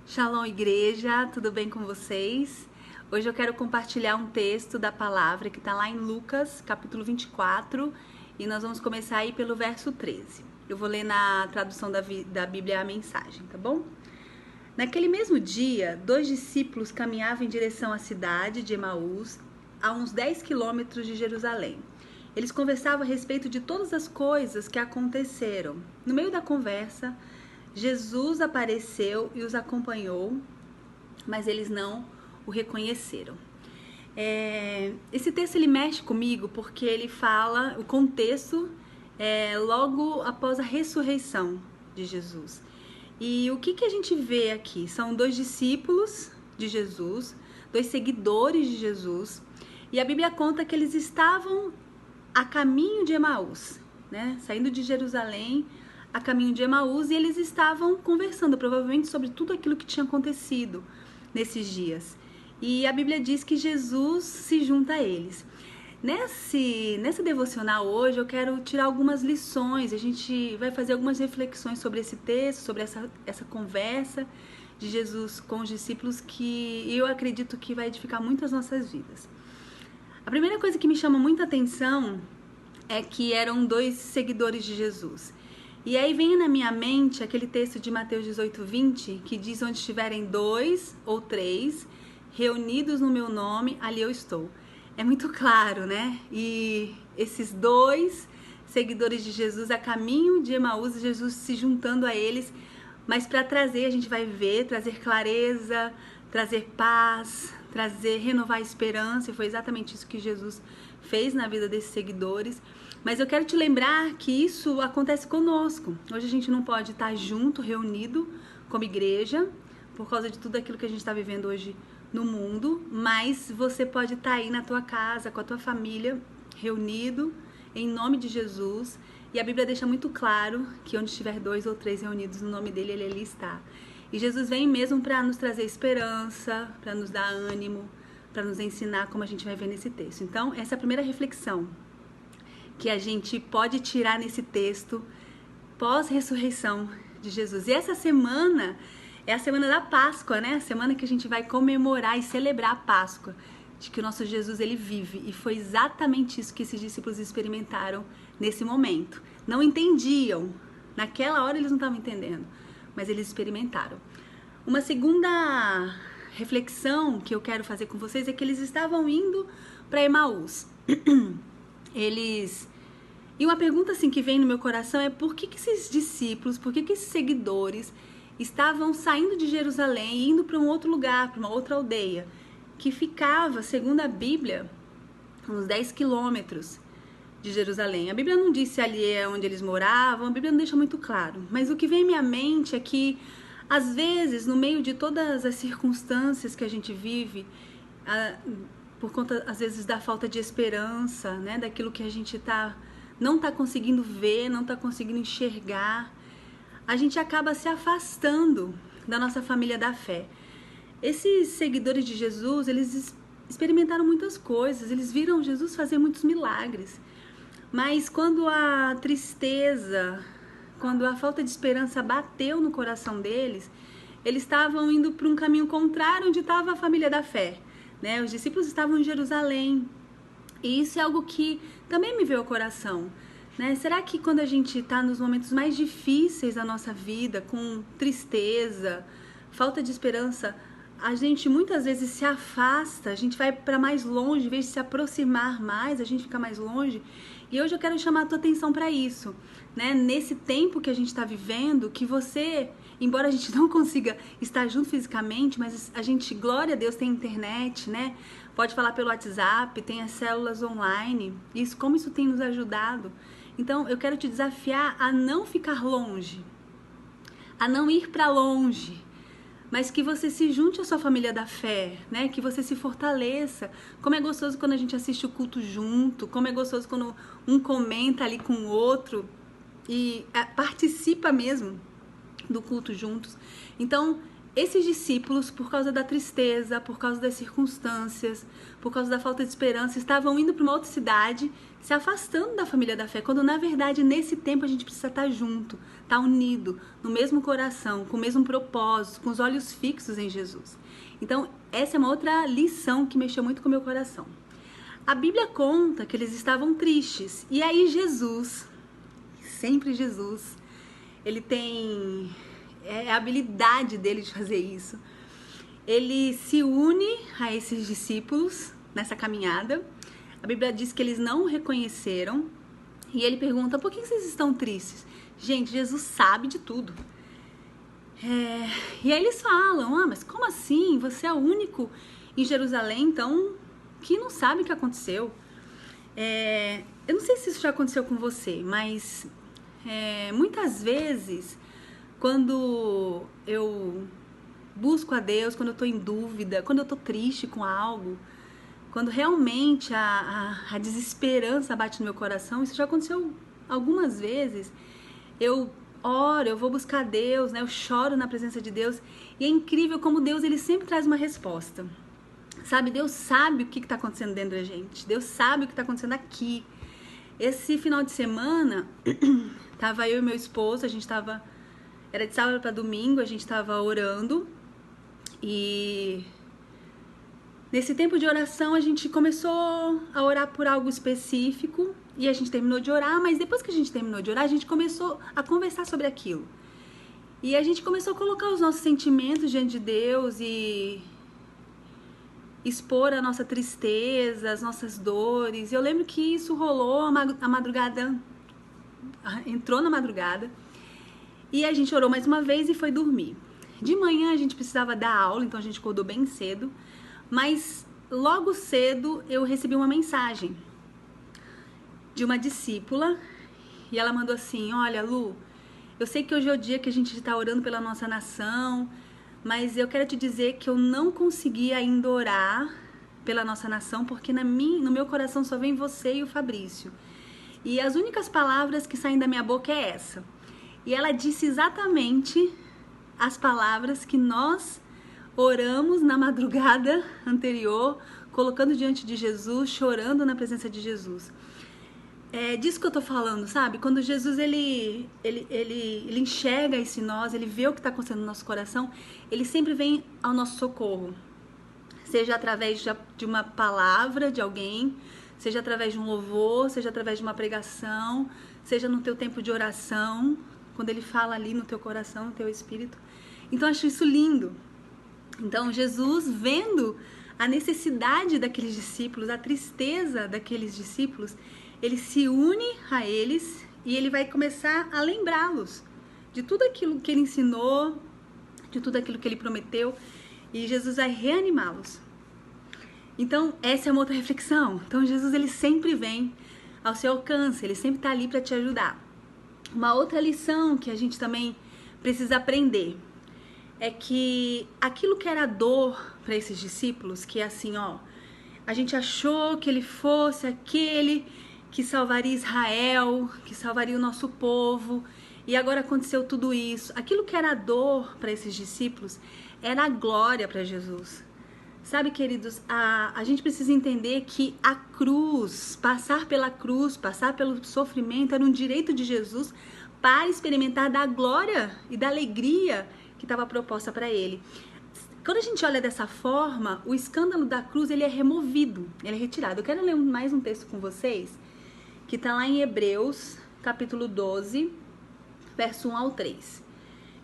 Shalom, igreja, tudo bem com vocês? Hoje eu quero compartilhar um texto da palavra que está lá em Lucas, capítulo 24, e nós vamos começar aí pelo verso 13. Eu vou ler na tradução da Bíblia a mensagem, tá bom? Naquele mesmo dia, 2 discípulos caminhavam em direção à cidade de Emaús, a uns 10 quilômetros de Jerusalém. Eles conversavam a respeito de todas as coisas que aconteceram. No meio da conversa, Jesus apareceu e os acompanhou, mas eles não o reconheceram. Esse texto ele mexe comigo porque ele fala, o contexto é logo após a ressurreição de Jesus. E o que a gente vê aqui? São 2 discípulos de Jesus, 2 seguidores de Jesus, e a Bíblia conta que eles estavam a caminho de Emaús, né? Saindo de Jerusalém a caminho de Emaús, e eles estavam conversando provavelmente sobre tudo aquilo que tinha acontecido nesses dias. E a Bíblia diz que Jesus se junta a eles. Nessa devocional hoje eu quero tirar algumas lições, a gente vai fazer algumas reflexões sobre esse texto, sobre essa conversa de Jesus com os discípulos, que eu acredito que vai edificar muito as nossas vidas. A primeira coisa que me chama muita atenção é que eram 2 seguidores de Jesus. E aí vem na minha mente aquele texto de Mateus 18:20, que diz: onde estiverem 2 ou 3 reunidos no meu nome, ali eu estou. É muito claro, né? E esses 2 seguidores de Jesus a caminho de Emaús, Jesus se juntando a eles, mas para trazer, a gente vai ver, trazer clareza, trazer paz, renovar a esperança, e foi exatamente isso que Jesus fez na vida desses seguidores. Mas eu quero te lembrar que isso acontece conosco. Hoje a gente não pode estar junto, reunido como igreja, por causa de tudo aquilo que a gente está vivendo hoje no mundo, mas você pode estar aí na tua casa, com a tua família, reunido em nome de Jesus. E a Bíblia deixa muito claro que onde estiver 2 ou 3 reunidos no nome dele, ele ali está. E Jesus vem mesmo para nos trazer esperança, para nos dar ânimo, para nos ensinar, como a gente vai ver nesse texto. Então, essa é a primeira reflexão que a gente pode tirar nesse texto pós-ressurreição de Jesus. E essa semana é a semana da Páscoa, né? A semana que a gente vai comemorar e celebrar a Páscoa, de que o nosso Jesus, ele vive. E foi exatamente isso que esses discípulos experimentaram nesse momento. Não entendiam. Naquela hora eles não estavam entendendo, mas eles experimentaram. Uma segunda reflexão que eu quero fazer com vocês é que eles estavam indo para Emaús. E uma pergunta assim que vem no meu coração é: por que esses discípulos, por que esses seguidores estavam saindo de Jerusalém e indo para um outro lugar, para uma outra aldeia, que ficava, segundo a Bíblia, uns 10 quilômetros de Jerusalém? A Bíblia não disse ali onde eles moravam, a Bíblia não deixa muito claro. Mas o que vem à minha mente é que, às vezes, no meio de todas as circunstâncias que a gente vive, por conta, às vezes, da falta de esperança, né, daquilo que a gente não está conseguindo ver, não está conseguindo enxergar, a gente acaba se afastando da nossa família da fé. Esses seguidores de Jesus, eles experimentaram muitas coisas, eles viram Jesus fazer muitos milagres, mas quando a tristeza, quando a falta de esperança bateu no coração deles, eles estavam indo para um caminho contrário onde estava a família da fé, né? Os discípulos estavam em Jerusalém, e isso é algo que também me veio ao coração, né? Será que quando a gente está nos momentos mais difíceis da nossa vida, com tristeza, falta de esperança, a gente muitas vezes se afasta, a gente vai para mais longe, em vez de se aproximar mais, a gente fica mais longe? E hoje eu quero chamar a tua atenção para isso, né? Nesse tempo que a gente está vivendo, que você, embora a gente não consiga estar junto fisicamente, mas a gente, glória a Deus, tem internet, né? Pode falar pelo WhatsApp, tem as células online, como isso tem nos ajudado. Então eu quero te desafiar a não ficar longe, a não ir para longe, mas que você se junte à sua família da fé, né? Que você se fortaleça. Como é gostoso quando a gente assiste o culto junto, como é gostoso quando um comenta ali com o outro e participa mesmo do culto juntos. Então, esses discípulos, por causa da tristeza, por causa das circunstâncias, por causa da falta de esperança, estavam indo para uma outra cidade, se afastando da família da fé, quando na verdade nesse tempo a gente precisa estar junto, estar unido, no mesmo coração, com o mesmo propósito, com os olhos fixos em Jesus. Então essa é uma outra lição que mexeu muito com o meu coração. A Bíblia conta que eles estavam tristes, e aí Jesus, sempre Jesus, ele tem a habilidade dele de fazer isso. Ele se une a esses discípulos nessa caminhada. A Bíblia diz que eles não o reconheceram. E ele pergunta, por que vocês estão tristes? Gente, Jesus sabe de tudo. E aí eles falam, mas como assim? Você é o único em Jerusalém, então, que não sabe o que aconteceu. Eu não sei se isso já aconteceu com você, mas muitas vezes, quando eu busco a Deus, quando eu estou em dúvida, quando eu estou triste com algo, quando realmente a desesperança bate no meu coração, isso já aconteceu algumas vezes, eu oro, eu vou buscar Deus, né? Eu choro na presença de Deus, e é incrível como Deus, ele sempre traz uma resposta, sabe? Deus sabe o que está acontecendo dentro da gente, Deus sabe o que está acontecendo aqui. Esse final de semana, tava eu e meu esposo, era de sábado para domingo, a gente estava orando, e nesse tempo de oração a gente começou a orar por algo específico, e a gente terminou de orar, mas depois que a gente terminou de orar, a gente começou a conversar sobre aquilo. E a gente começou a colocar os nossos sentimentos diante de Deus e expor a nossa tristeza, as nossas dores. Eu lembro que isso rolou a madrugada, entrou na madrugada, e a gente orou mais uma vez e foi dormir. De manhã a gente precisava dar aula, então a gente acordou bem cedo, mas logo cedo eu recebi uma mensagem de uma discípula, e ela mandou assim, olha Lu, eu sei que hoje é o dia que a gente está orando pela nossa nação, mas eu quero te dizer que eu não consegui ainda orar pela nossa nação, porque no meu coração só vem você e o Fabrício. E as únicas palavras que saem da minha boca é essa. E ela disse exatamente as palavras que nós oramos na madrugada anterior, colocando diante de Jesus, chorando na presença de Jesus. É disso que eu tô falando, sabe? Quando Jesus, ele enxerga esse nós, ele vê o que está acontecendo no nosso coração, ele sempre vem ao nosso socorro. Seja através de uma palavra de alguém, seja através de um louvor, seja através de uma pregação, seja no teu tempo de oração, quando ele fala ali no teu coração, no teu espírito. Então, eu acho isso lindo. Então, Jesus, vendo a necessidade daqueles discípulos, a tristeza daqueles discípulos, ele se une a eles e ele vai começar a lembrá-los de tudo aquilo que ele ensinou, de tudo aquilo que ele prometeu, e Jesus vai reanimá-los. Então, essa é uma outra reflexão. Então, Jesus, ele sempre vem ao seu alcance, ele sempre está ali para te ajudar. Uma outra lição que a gente também precisa aprender é que aquilo que era dor para esses discípulos, que é assim, a gente achou que ele fosse aquele que salvaria Israel, que salvaria o nosso povo, e agora aconteceu tudo isso. Aquilo que era dor para esses discípulos era a glória para Jesus. Sabe, queridos, a gente precisa entender que a cruz, passar pelo sofrimento, era um direito de Jesus para experimentar da glória e da alegria que estava proposta para ele. Quando a gente olha dessa forma, o escândalo da cruz, ele é removido, ele é retirado. Eu quero ler mais um texto com vocês, que está lá em Hebreus, capítulo 12, verso 1 ao 3.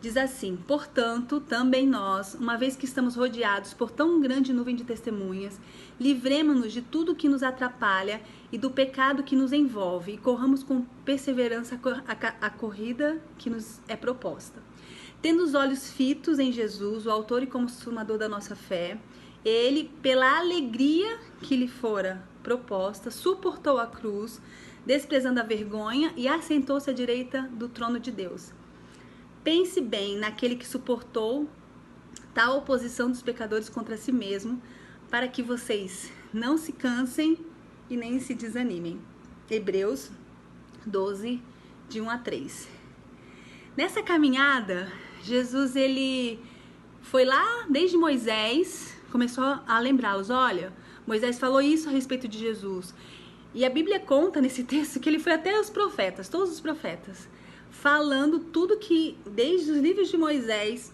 Diz assim, portanto, também nós, uma vez que estamos rodeados por tão grande nuvem de testemunhas, livremo-nos de tudo que nos atrapalha e do pecado que nos envolve, e corramos com perseverança a corrida que nos é proposta. Tendo os olhos fitos em Jesus, o autor e consumador da nossa fé, ele, pela alegria que lhe fora proposta, suportou a cruz, desprezando a vergonha, e assentou-se à direita do trono de Deus. Pense bem naquele que suportou tal oposição dos pecadores contra si mesmo, para que vocês não se cansem e nem se desanimem. Hebreus 12, de 1 a 3. Nessa caminhada, Jesus, ele foi lá desde Moisés, começou a lembrá-los, olha, Moisés falou isso a respeito de Jesus. E a Bíblia conta nesse texto que ele foi até os profetas, todos os profetas, falando tudo que, desde os livros de Moisés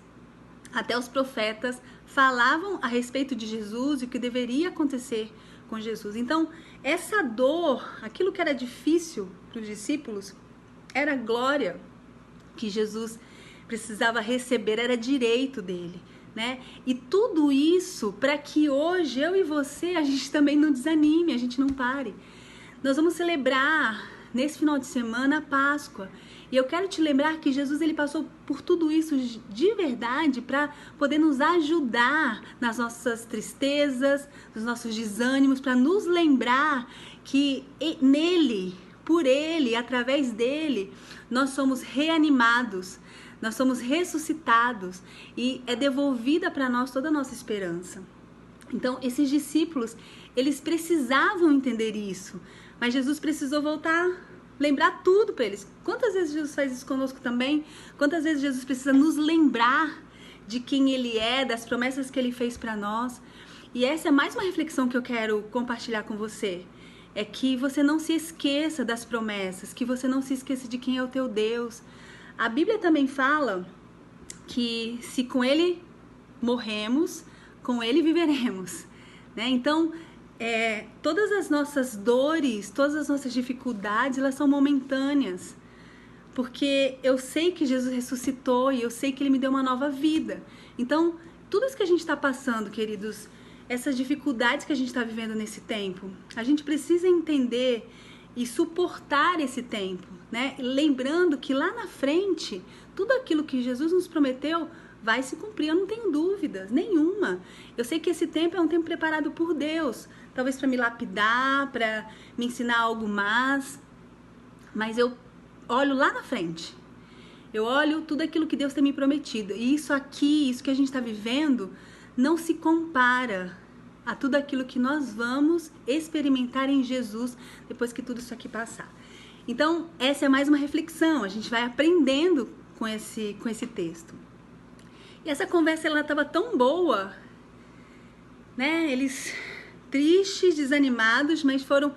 até os profetas, falavam a respeito de Jesus e o que deveria acontecer com Jesus. Então, essa dor, aquilo que era difícil para os discípulos, era a glória que Jesus precisava receber, era direito dele, né? E tudo isso para que hoje eu e você, a gente também não desanime, a gente não pare. Nós vamos celebrar nesse final de semana a Páscoa. E eu quero te lembrar que Jesus ele passou por tudo isso de verdade para poder nos ajudar nas nossas tristezas, nos nossos desânimos, para nos lembrar que nele, por ele, através dele, nós somos reanimados, nós somos ressuscitados e é devolvida para nós toda a nossa esperança. Então, esses discípulos, eles precisavam entender isso, mas Jesus precisou voltar, lembrar tudo para eles. Quantas vezes Jesus faz isso conosco também? Quantas vezes Jesus precisa nos lembrar de quem Ele é, das promessas que Ele fez para nós? E essa é mais uma reflexão que eu quero compartilhar com você. É que você não se esqueça das promessas, que você não se esqueça de quem é o teu Deus. A Bíblia também fala que se com Ele morremos, com Ele viveremos, né? Então, todas as nossas dores, todas as nossas dificuldades, elas são momentâneas, porque eu sei que Jesus ressuscitou e eu sei que Ele me deu uma nova vida. Então, tudo isso que a gente está passando, queridos, essas dificuldades que a gente está vivendo nesse tempo, a gente precisa entender e suportar esse tempo, né? Lembrando que lá na frente, tudo aquilo que Jesus nos prometeu vai se cumprir, eu não tenho dúvidas nenhuma. Eu sei que esse tempo é um tempo preparado por Deus, talvez para me lapidar, para me ensinar algo mais, mas eu olho lá na frente. Eu olho tudo aquilo que Deus tem me prometido. E isso aqui, isso que a gente está vivendo, não se compara a tudo aquilo que nós vamos experimentar em Jesus depois que tudo isso aqui passar. Então, essa é mais uma reflexão. A gente vai aprendendo com esse texto. E essa conversa, ela estava tão boa, né? Eles tristes, desanimados, mas foram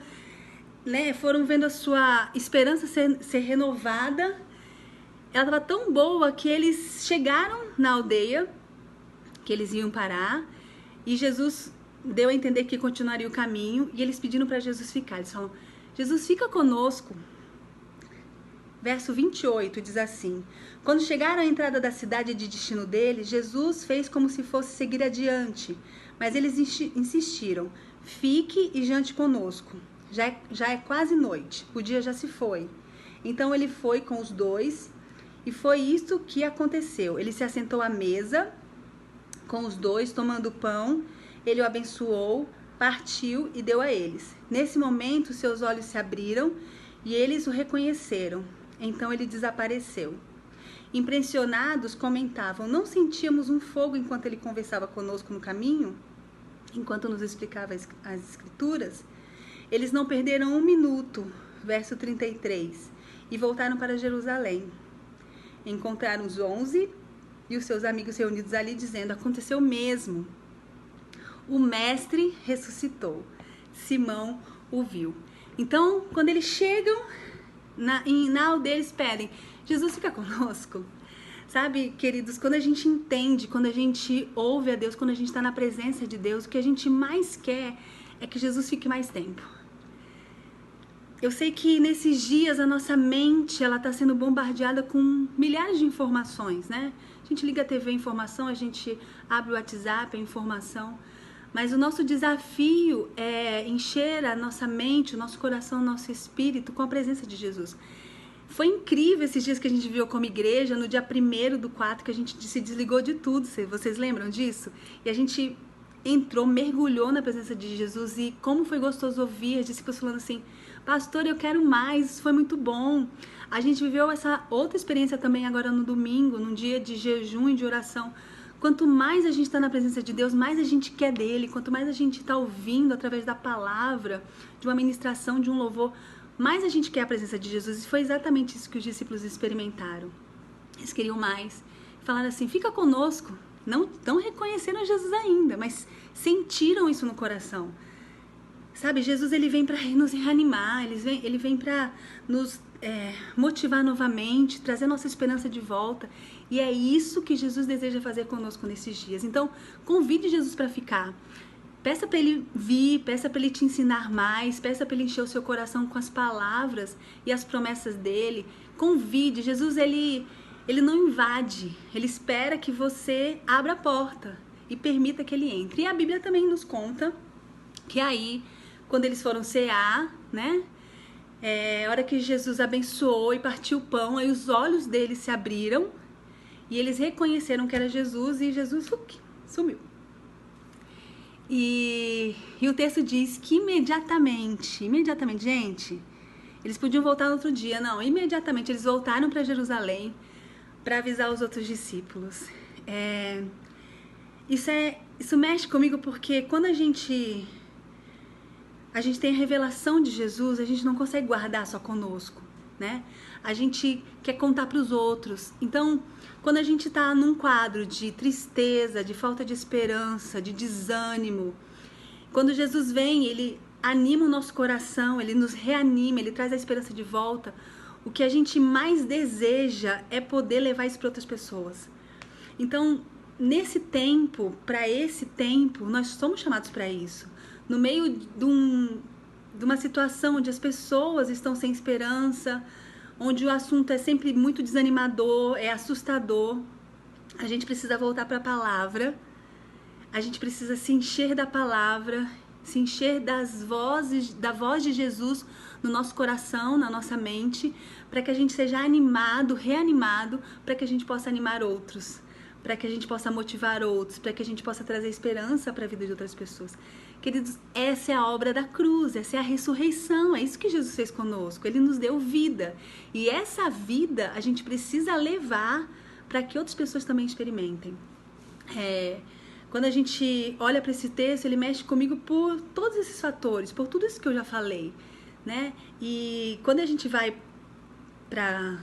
vendo a sua esperança ser renovada. Ela estava tão boa que eles chegaram na aldeia, que eles iam parar, e Jesus deu a entender que continuaria o caminho, e eles pediram para Jesus ficar. Eles falam, Jesus, fica conosco. Verso 28 diz assim, quando chegaram à entrada da cidade de destino deles, Jesus fez como se fosse seguir adiante, mas eles insistiram, fique e jante conosco, já é quase noite, o dia já se foi. Então ele foi com os dois, e foi isso que aconteceu. Ele se assentou à mesa com os dois, tomando pão, ele o abençoou, partiu e deu a eles. Nesse momento, seus olhos se abriram e eles o reconheceram. Então ele desapareceu. Impressionados, comentavam, não sentíamos um fogo enquanto ele conversava conosco no caminho? Enquanto nos explicava as escrituras? Eles não perderam um minuto, verso 33, e voltaram para Jerusalém. Encontraram os 11 e os seus amigos reunidos ali, dizendo, aconteceu mesmo. O mestre ressuscitou. Simão o viu. Então, quando eles chegam na aldeia, eles pedem, Jesus, fica conosco. Sabe, queridos, quando a gente entende, quando a gente ouve a Deus, quando a gente está na presença de Deus, o que a gente mais quer é que Jesus fique mais tempo. Eu sei que nesses dias a nossa mente, ela está sendo bombardeada com milhares de informações, né? A gente liga a TV, informação, a gente abre o WhatsApp, a informação. Mas o nosso desafio é encher a nossa mente, o nosso coração, o nosso espírito com a presença de Jesus. Foi incrível esses dias que a gente viu como igreja, no dia 1º/4, que a gente se desligou de tudo, vocês lembram disso? E a gente entrou, mergulhou na presença de Jesus e como foi gostoso ouvir as discípulos falando assim, pastor, eu quero mais, isso foi muito bom. A gente viveu essa outra experiência também agora no domingo, num dia de jejum e de oração. Quanto mais a gente está na presença de Deus, mais a gente quer dele. Quanto mais a gente está ouvindo através da palavra, de uma ministração, de um louvor, mais a gente quer a presença de Jesus. E foi exatamente isso que os discípulos experimentaram. Eles queriam mais. Falaram assim, fica conosco, não reconheceram Jesus ainda, mas sentiram isso no coração. Sabe, Jesus ele vem para nos reanimar, ele vem para nos motivar novamente, trazer nossa esperança de volta. E é isso que Jesus deseja fazer conosco nesses dias. Então, convide Jesus para ficar. Peça para ele vir, peça para ele te ensinar mais, peça para ele encher o seu coração com as palavras e as promessas dele. Convide. Jesus, ele não invade, ele espera que você abra a porta e permita que ele entre. E a Bíblia também nos conta que aí, quando eles foram cear, né? A hora que Jesus abençoou e partiu o pão, aí os olhos deles se abriram e eles reconheceram que era Jesus e Jesus sumiu. E o texto diz que imediatamente, gente, eles podiam voltar no outro dia, não, imediatamente eles voltaram para Jerusalém para avisar os outros discípulos. Isso mexe comigo porque quando a gente tem a revelação de Jesus, a gente não consegue guardar só conosco, né? A gente quer contar para os outros. Então, quando a gente está num quadro de tristeza, de falta de esperança, de desânimo, quando Jesus vem, ele anima o nosso coração, ele nos reanima, ele traz a esperança de volta. O que a gente mais deseja é poder levar isso para outras pessoas. Então, nesse tempo, para esse tempo, nós somos chamados para isso. No meio de uma situação onde as pessoas estão sem esperança, onde o assunto é sempre muito desanimador, é assustador, a gente precisa voltar para a palavra, a gente precisa se encher da palavra, se encher da voz de Jesus no nosso coração, na nossa mente, para que a gente seja animado, reanimado, para que a gente possa animar outros, para que a gente possa motivar outros, para que a gente possa trazer esperança para a vida de outras pessoas. Queridos, essa é a obra da cruz, essa é a ressurreição, é isso que Jesus fez conosco, ele nos deu vida. E essa vida a gente precisa levar para que outras pessoas também experimentem. Quando a gente olha para esse texto, ele mexe comigo por todos esses fatores, por tudo isso que eu já falei, né? E quando a gente vai para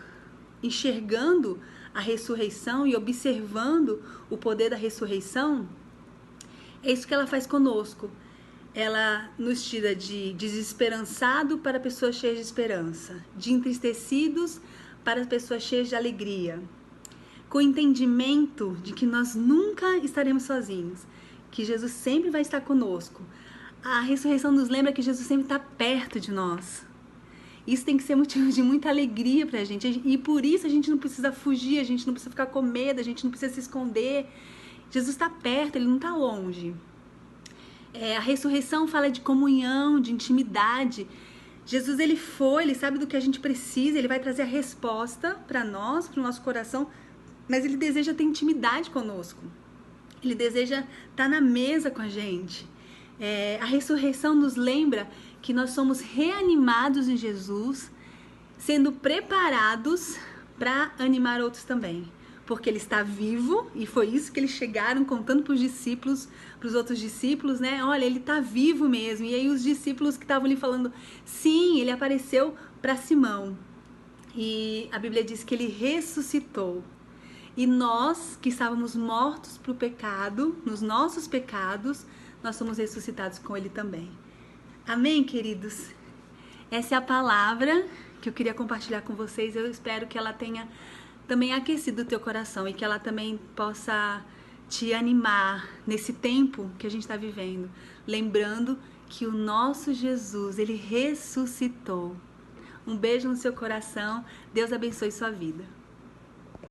enxergando a ressurreição e observando o poder da ressurreição, é isso que ela faz conosco. Ela nos tira de desesperançado para pessoas cheias de esperança, de entristecidos para pessoas cheias de alegria, com o entendimento de que nós nunca estaremos sozinhos, que Jesus sempre vai estar conosco. A ressurreição nos lembra que Jesus sempre está perto de nós. Isso tem que ser motivo de muita alegria pra gente, e por isso a gente não precisa fugir, a gente não precisa ficar com medo, a gente não precisa se esconder. Jesus está perto, ele não está longe. A ressurreição fala de comunhão, de intimidade. Jesus, ele sabe do que a gente precisa, ele vai trazer a resposta para nós, para o nosso coração, mas ele deseja ter intimidade conosco. Ele deseja estar na mesa com a gente. A ressurreição nos lembra que nós somos reanimados em Jesus, sendo preparados para animar outros também. Porque ele está vivo, e foi isso que eles chegaram contando para os discípulos, para os outros discípulos, né? Olha, ele está vivo mesmo. E aí os discípulos que estavam ali falando, sim, ele apareceu para Simão. E a Bíblia diz que ele ressuscitou. E nós, que estávamos mortos para o pecado, nos nossos pecados, nós somos ressuscitados com ele também. Amém, queridos? Essa é a palavra que eu queria compartilhar com vocês. Eu espero que ela tenha também aquecido o teu coração e que ela também possa te animar nesse tempo que a gente está vivendo. Lembrando que o nosso Jesus, ele ressuscitou. Um beijo no seu coração. Deus abençoe sua vida.